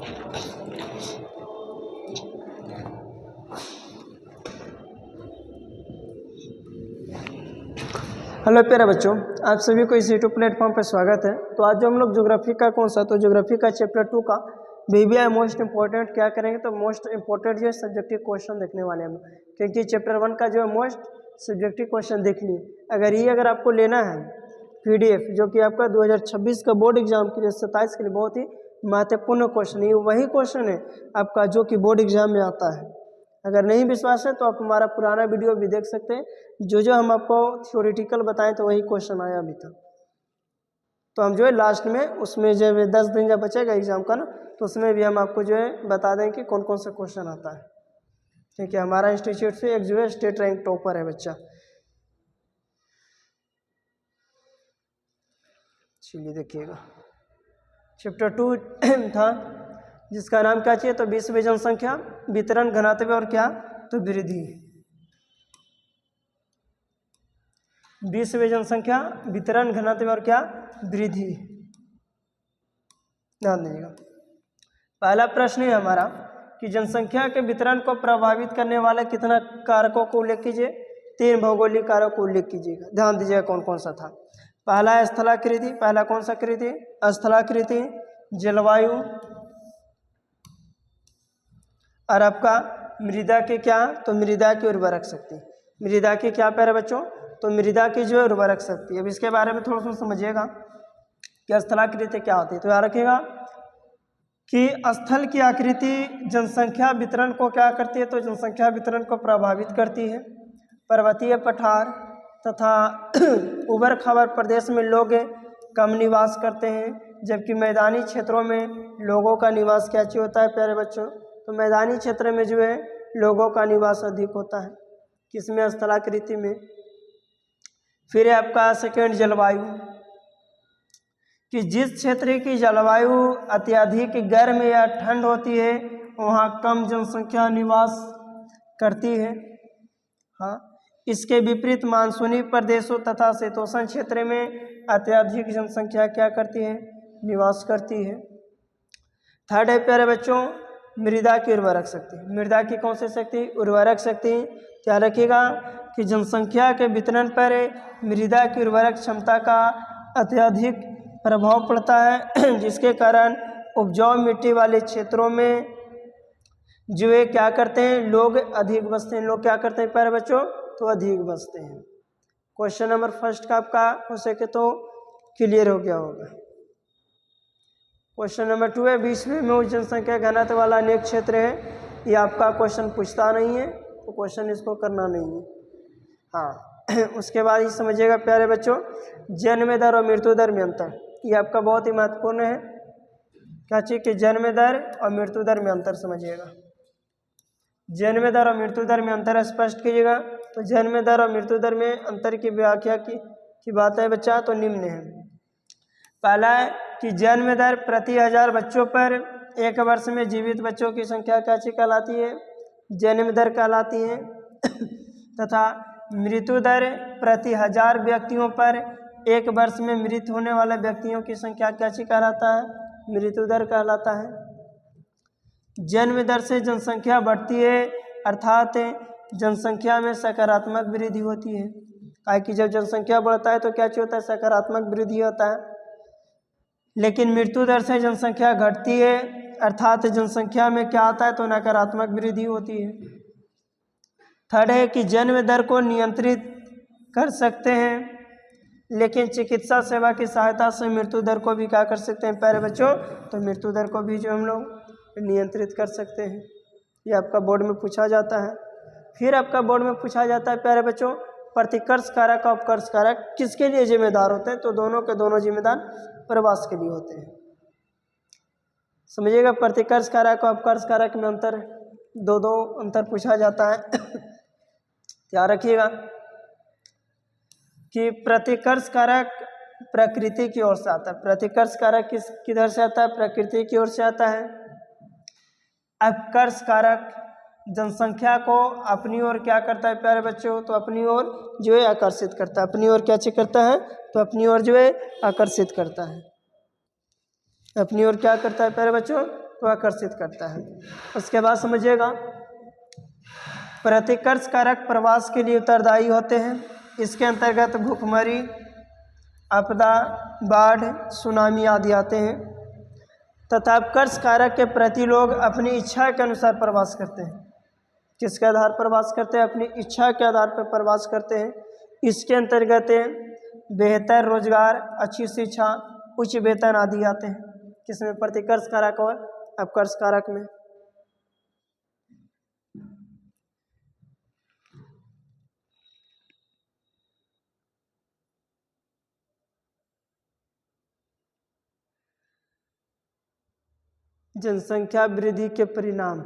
Hello प्यारे बच्चों, आप सभी को इस यूट्यूब प्लेटफॉर्म पर स्वागत है। तो आज जो हम लोग ज्योग्राफी का ज्योग्राफी का चैप्टर 2 का बीबीआई मोस्ट इंपॉर्टेंट क्या करेंगे, तो मोस्ट इंपॉर्टेंट जो है सब्जेक्टिव क्वेश्चन देखने वाले हैं, क्योंकि चैप्टर 1 का जो है मोस्ट सब्जेक्टिव क्वेश्चन देख लिए। अगर आपको लेना है PDF, जो कि आपका 2026 का बोर्ड एग्जाम के लिए 27 के लिए बहुत ही महत्वपूर्ण क्वेश्चन है, वही क्वेश्चन है आपका जो कि बोर्ड एग्जाम में आता है। अगर नहीं विश्वास है तो आप हमारा पुराना वीडियो भी देख सकते हैं, जो हम आपको थ्योरेटिकल बताएं तो वही क्वेश्चन आया अभी तक। तो हम जो है लास्ट में उसमें जब 10 दिन जब बचेगा एग्जाम का ना, तो उसमें भी हम आपको जो है बता दें कि कौन कौन सा क्वेश्चन आता है। ठीक है, हमारा इंस्टीट्यूट से एक जो है स्टेट रैंक टॉपर है बच्चा। चलिए देखिएगा, चैप्टर 2 था जिसका नाम क्या चाहिए, तो विश्व जनसंख्या, वितरण, घनत्व और क्या, तो वृद्धि। विश्व जनसंख्या, वितरण, घनत्व और क्या, वृद्धि। ध्यान दीजिएगा। पहला प्रश्न है हमारा कि जनसंख्या के वितरण को प्रभावित करने वाले कितना कारकों को उल्लेख कीजिए। 3 भौगोलिक कारकों को उल्लेख कीजिएगा। ध्यान दीजिएगा कौन कौन सा था। पहला है स्थलाकृति। पहला कौन सा कृति, स्थलाकृति, जलवायु और आपका मृदा के क्या, तो मृदा की उर्वरक शक्ति। मृदा की क्या प्यारे बच्चों, तो मृदा की जो है उर्वरक शक्ति। अब इसके बारे में थोड़ा सा समझिएगा कि स्थलाकृति क्या होती है। तो याद रखिएगा कि स्थल की आकृति जनसंख्या वितरण को क्या करती है, तो जनसंख्या वितरण को प्रभावित करती है। पर्वतीय पठार तथा उबड़ खाबड़ प्रदेश में लोग कम निवास करते हैं, जबकि मैदानी क्षेत्रों में लोगों का निवास क्या चाहिए होता है प्यारे बच्चों, तो मैदानी क्षेत्र में जो है लोगों का निवास अधिक होता है। किसमें, स्थलाकृति में। फिर है आपका सेकेंड जलवायु, कि जिस क्षेत्र की जलवायु अत्यधिक गर्म या ठंड होती है वहाँ कम जनसंख्या निवास करती है। हाँ, इसके विपरीत मानसूनी प्रदेशों तथा शीतोष्ण क्षेत्र में अत्यधिक जनसंख्या क्या करती है, निवास करती है। थर्ड है प्यारे बच्चों मृदा की उर्वरक शक्ति। मृदा की कौन सी शक्ति, उर्वरक शक्ति। क्या रखिएगा कि जनसंख्या के वितरण पर मृदा की उर्वरक क्षमता का अत्यधिक प्रभाव पड़ता है, जिसके कारण उपजाऊ मिट्टी वाले क्षेत्रों में जो है क्या करते हैं, लोग अधिक बसते हैं। लोग क्या करते हैं प्यारे बच्चों, तो अधिक बसते हैं। क्वेश्चन नंबर फर्स्ट का आपका हो सके तो क्लियर हो गया होगा। क्वेश्चन नंबर 2 है विश्व में उच्च जनसंख्या घनत्व वाला अनेक क्षेत्र है। ये आपका क्वेश्चन पूछता नहीं है, तो क्वेश्चन इसको करना नहीं है। हाँ उसके बाद ही समझिएगा प्यारे बच्चों जन्म दर और मृत्यु दर में अंतर। ये आपका बहुत ही महत्वपूर्ण है। क्या चाहिए कि जन्म दर और मृत्यु दर में अंतर समझिएगा। जन्म दर और मृत्यु दर में अंतर स्पष्ट कीजिएगा। तो जन्म दर और मृत्यु दर में अंतर की व्याख्या की बात है बच्चा, तो निम्न है। पहला है कि जन्म दर प्रति 1000 बच्चों पर एक वर्ष में जीवित बच्चों की संख्या क्या कहलाती है, जन्म दर कहलाती है। तथा मृत्यु दर प्रति 1000 व्यक्तियों पर एक वर्ष में मृत होने वाले व्यक्तियों की संख्या क्या कहलाता है, मृत्यु दर कहलाता है। जन्म दर से जनसंख्या बढ़ती है, अर्थात जनसंख्या में सकारात्मक वृद्धि होती है। काहे कि जब जनसंख्या बढ़ता है तो क्या होता है, सकारात्मक वृद्धि होता है। लेकिन मृत्यु दर से जनसंख्या घटती है, अर्थात जनसंख्या में क्या आता है, तो नकारात्मक वृद्धि होती है। थर्ड है कि जन्म दर को नियंत्रित कर सकते हैं, लेकिन चिकित्सा सेवा की सहायता से मृत्यु दर को भी क्या कर सकते हैं प्यारे बच्चों, तो मृत्यु दर को भी जो हम लोग नियंत्रित कर सकते हैं। ये आपका बोर्ड में पूछा जाता है। फिर आपका बोर्ड में पूछा जाता है प्यारे बच्चों प्रतिकर्ष कारक और अपकर्ष कारक किसके लिए जिम्मेदार होते हैं, तो दोनों के दोनों जिम्मेदार प्रवास के लिए होते हैं। समझिएगा प्रतिकर्ष कारक और अपकर्ष कारक में अंतर, दो अंतर पूछा जाता है। ध्यान रखिएगा कि प्रतिकर्ष कारक प्रकृति की ओर से आता है। प्रतिकर्ष कारक किधर से आता है, प्रकृति की ओर से आता है। अपकर्ष कारक जनसंख्या को अपनी ओर क्या करता है प्यारे बच्चों, तो अपनी ओर जो है आकर्षित करता है। अपनी ओर क्या करता है, तो अपनी ओर जो है आकर्षित करता है। अपनी ओर क्या करता है प्यारे बच्चों, तो आकर्षित करता है। उसके बाद समझिएगा, प्रतिकर्ष कारक प्रवास के लिए उत्तरदायी होते हैं। इसके अंतर्गत भूखमरी, आपदा, बाढ़, सुनामी आदि आते हैं। तथा कर्ष कारक के प्रति लोग अपनी इच्छा के अनुसार प्रवास करते हैं। किसके आधार पर प्रवास करते हैं? अपनी इच्छा के आधार पर प्रवास करते हैं। इसके अंतर्गत बेहतर रोजगार, अच्छी शिक्षा, उच्च वेतन आदि आते हैं। किसमें? प्रतिकर्ष कारक और अपकर्ष कारक में। जनसंख्या वृद्धि के परिणाम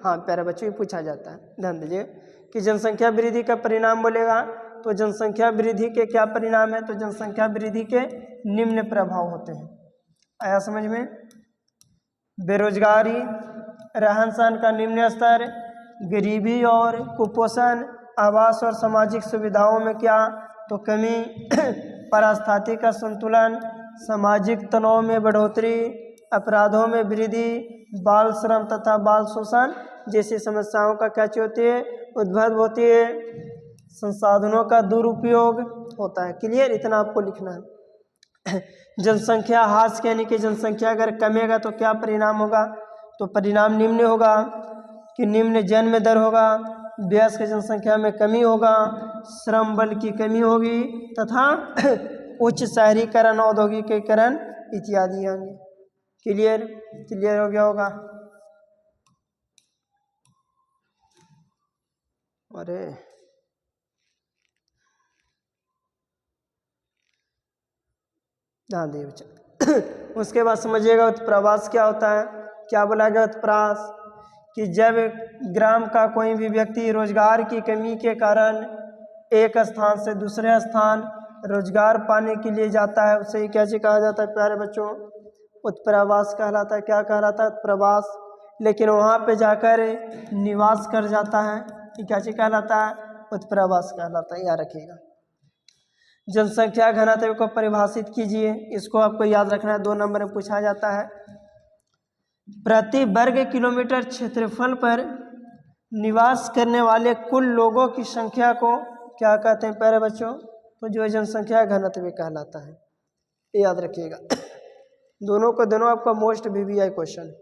हाँ प्यारे बच्चों, ये पूछा जाता है, ध्यान दीजिए कि जनसंख्या वृद्धि का परिणाम बोलेगा तो जनसंख्या वृद्धि के क्या परिणाम है? तो जनसंख्या वृद्धि के निम्न प्रभाव होते हैं। आया समझ में? बेरोजगारी, रहन सहन का निम्न स्तर, गरीबी और कुपोषण, आवास और सामाजिक सुविधाओं में क्या? तो कमी, पारिस्थितिक असंतुलन, सामाजिक तनाव में बढ़ोतरी, अपराधों में वृद्धि, बाल श्रम तथा बाल शोषण जैसी समस्याओं का क्या होती है? उद्भव होती है। संसाधनों का दुरुपयोग होता है। क्लियर? इतना आपको लिखना है। जनसंख्या ह्रास यानी कि जनसंख्या अगर कमेगा तो क्या परिणाम होगा? तो परिणाम निम्न होगा कि निम्न जन्म दर होगा, वयस्क जनसंख्या में कमी होगा, श्रम बल की कमी होगी तथा उच्च शहरीकरण, औद्योगिकीकरण इत्यादि होंगे। क्लियर? क्लियर हो गया होगा? अरे ध्यान दिए बच्चा। उसके बाद समझिएगा उत्प्रवास क्या होता है। क्या बोला गया? उत्प्रवास कि जब ग्राम का कोई भी व्यक्ति रोजगार की कमी के कारण एक स्थान से दूसरे स्थान रोजगार पाने के लिए जाता है, उसे कैसे कहा जाता है प्यारे बच्चों? उत्प्रवास कहलाता है। क्या कहलाता है? उत्प्रवास। लेकिन वहाँ पे जाकर निवास कर जाता है, ये कैसे कहलाता है? उत्प्रवास कहलाता है। याद रखिएगा। जनसंख्या घनत्व को परिभाषित कीजिए। इसको आपको याद रखना है, 2 नंबर में पूछा जाता है। प्रति वर्ग किलोमीटर क्षेत्रफल पर निवास करने वाले कुल लोगों की संख्या को क्या कहते हैं प्यारे बच्चों? तो जो जनसंख्या घनत्व कहलाता है। ये याद रखिएगा। दोनों को दोनों आपका मोस्ट VVI क्वेश्चन।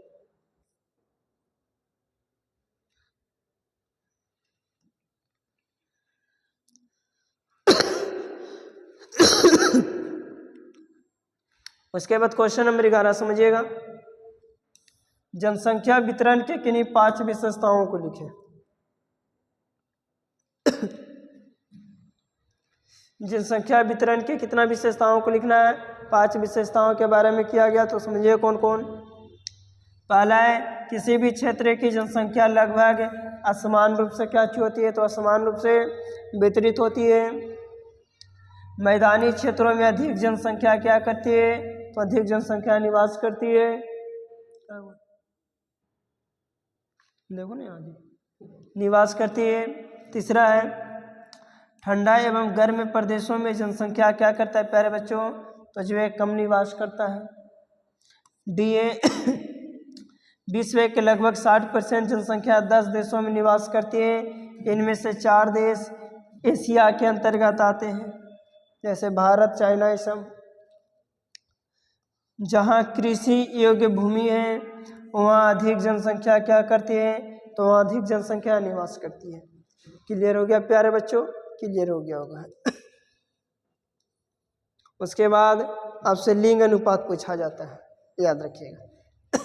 उसके बाद क्वेश्चन नंबर 11 समझिएगा। जनसंख्या वितरण के किन्हीं 5 विशेषताओं को लिखें। जनसंख्या वितरण के कितना विशेषताओं को लिखना है? 5 विशेषताओं के बारे में किया गया, तो समझिए कौन कौन। पहला है, किसी भी क्षेत्र की जनसंख्या लगभग असमान रूप से क्या होती है? तो असमान रूप से वितरित होती है। मैदानी क्षेत्रों में अधिक जनसंख्या क्या करती है? तो अधिक जनसंख्या निवास करती है। देखो ना, निवास करती है। तीसरा है, ठंडा एवं गर्म प्रदेशों में जनसंख्या क्या करता है प्यारे बच्चों? तो जो है कम निवास करता है। डी है, विश्व के लगभग 60% जनसंख्या 10 देशों में निवास करती है। इनमें से 4 देश एशिया के अंतर्गत आते हैं, जैसे भारत, चाइना, ये सब। जहाँ कृषि योग्य भूमि है वहाँ अधिक जनसंख्या क्या करती है? तो वहाँ अधिक जनसंख्या निवास करती है। क्लियर हो गया प्यारे बच्चों? क्लियर हो गया होगा। उसके बाद आपसे लिंग अनुपात पूछा जाता है, याद रखिएगा।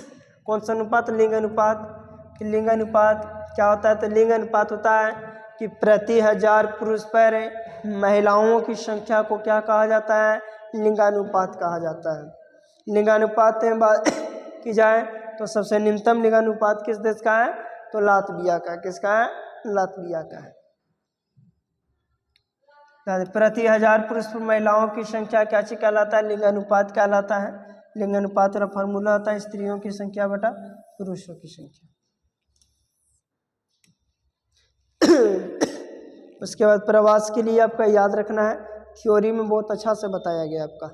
कौन सा अनुपात? लिंग अनुपात। कि लिंग अनुपात क्या होता है? तो लिंग अनुपात होता है कि प्रति 1000 पुरुष पर महिलाओं की संख्या को क्या कहा जाता है? लिंगानुपात कहा जाता है। लिंगानुपात में बात की जाए तो सबसे निम्नतम लिंगानुपात किस देश का है? तो लातविया का। किसका है? लातविया का है। प्रति 1000 पुरुष पर महिलाओं की संख्या क्या कहलाता है? लिंगानुपात कहलाता है। लिंगानुपात का फॉर्मूला होता है स्त्रियों की संख्या बटा पुरुषों की संख्या। उसके बाद प्रवास के लिए आपका याद रखना है, थ्योरी में बहुत अच्छा से बताया गया आपका।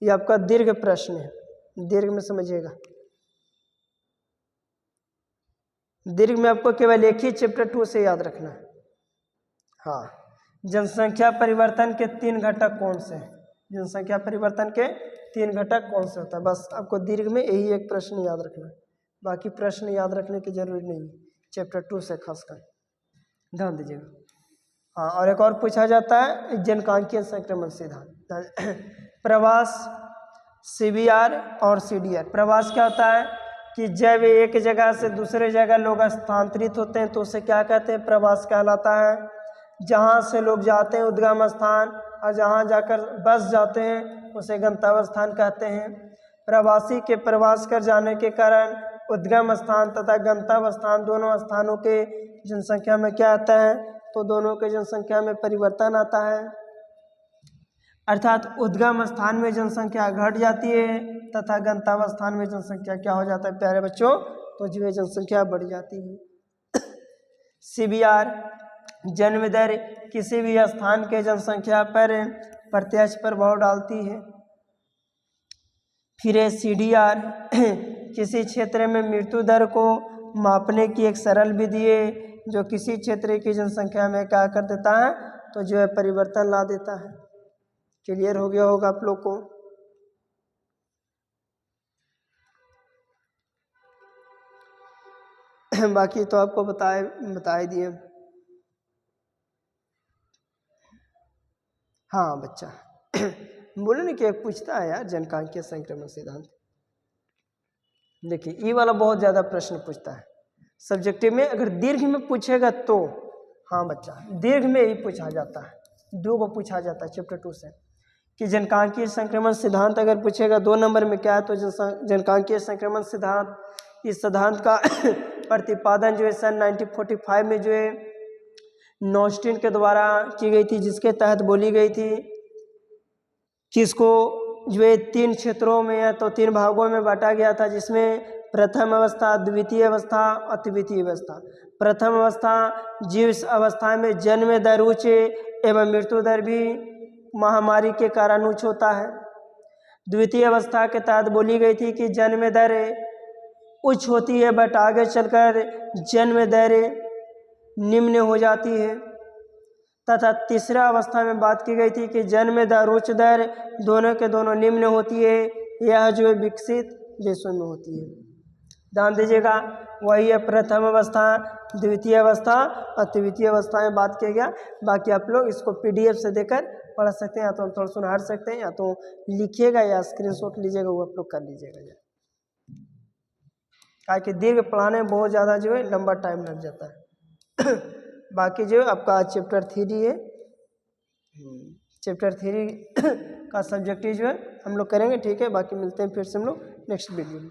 ये आपका दीर्घ प्रश्न है, दीर्घ में समझिएगा। दीर्घ में आपको केवल एक ही चैप्टर 2 से याद रखना है। हाँ, जनसंख्या परिवर्तन के 3 घटक कौन से हैं? जनसंख्या परिवर्तन के 3 घटक कौन से होता है? बस आपको दीर्घ में यही एक प्रश्न याद रखना है, बाकी प्रश्न याद रखने की जरूरत नहीं है चैप्टर 2 से, खासकर ध्यान दीजिएगा। हाँ, और एक और पूछा जाता है जनकांकीय संक्रमण सिद्धांत। प्रवास, CBR और CDR। प्रवास क्या होता है कि जब एक जगह से दूसरे जगह लोग स्थानांतरित होते हैं तो उसे क्या कहते हैं? प्रवास कहलाता है। जहाँ से लोग जाते हैं उद्गम स्थान, और जहाँ जाकर बस जाते हैं उसे गंतव्य स्थान कहते हैं। प्रवासी के प्रवास कर जाने के कारण उद्गम स्थान तथा गंतव्य स्थान दोनों स्थानों के जनसंख्या में क्या आता है? तो दोनों के जनसंख्या में परिवर्तन आता है, अर्थात उद्गम स्थान में जनसंख्या घट जाती है तथा गंतव्य स्थान में जनसंख्या क्या हो जाता है प्यारे बच्चों? तो जो है जनसंख्या बढ़ जाती है। CBR, जन्म दर किसी भी स्थान के जनसंख्या पर प्रत्यक्ष प्रभाव डालती है। फिर CDR, किसी क्षेत्र में मृत्यु दर को मापने की एक सरल विधि है जो किसी क्षेत्र की जनसंख्या में क्या कर देता है? तो जो है परिवर्तन ला देता है। क्लियर हो गया होगा आप लोग को। बाकी तो आपको बताए दिए। हाँ बच्चा, बोले ना कि एक पूछता है यार जनकांकीय संक्रमण सिद्धांत। देखिए ये वाला बहुत ज़्यादा प्रश्न पूछता है सब्जेक्टिव में। अगर दीर्घ में पूछेगा तो हाँ बच्चा, दीर्घ में ही पूछा जाता है, 2 को पूछा जाता है चैप्टर 2 से कि जनकांकीय संक्रमण सिद्धांत अगर पूछेगा 2 नंबर में क्या है तो जनकांकीय संक्रमण सिद्धांत, इस सिद्धांत का प्रतिपादन जो है सन 1945 में जो है नॉस्टिन के द्वारा की गई थी, जिसके तहत बोली गई थी कि इसको जो है 3 क्षेत्रों में या तो 3 भागों में बांटा गया था, जिसमें प्रथम अवस्था, द्वितीय अवस्था और तृतीय अवस्था। प्रथम अवस्था जिस अवस्था में जन्म दर उच्च एवं मृत्यु दर भी महामारी के कारण उच्च होता है। द्वितीय अवस्था के तहत बोली गई थी कि जन्म दर उच्च होती है बट आगे चलकर जन्म दर निम्न हो जाती है, तथा तीसरा अवस्था में बात की गई थी कि जन्म दर उच्च दर दोनों के दोनों निम्न होती है, यह जो है विकसित देशों में होती है। ध्यान दीजिएगा, वही है प्रथम अवस्था, द्वितीय अवस्था और तृतीय अवस्था में बात किया गया। बाकी आप लोग इसको PDF से देकर पढ़ सकते हैं, या तो थोड़ा सुना सकते हैं, या तो लिखिएगा या स्क्रीनशॉट लीजिएगा, वो आप लोग कर लीजिएगा। ताकि दीर्घ पढ़ाने में बहुत ज़्यादा जो है लंबा टाइम लग जाता है। बाकी जो आपका चैप्टर 3 है, चैप्टर 3 का सब्जेक्टिव जो है हम लोग करेंगे, ठीक है। बाकी मिलते हैं फिर से हम लोग नेक्स्ट वीडियो में।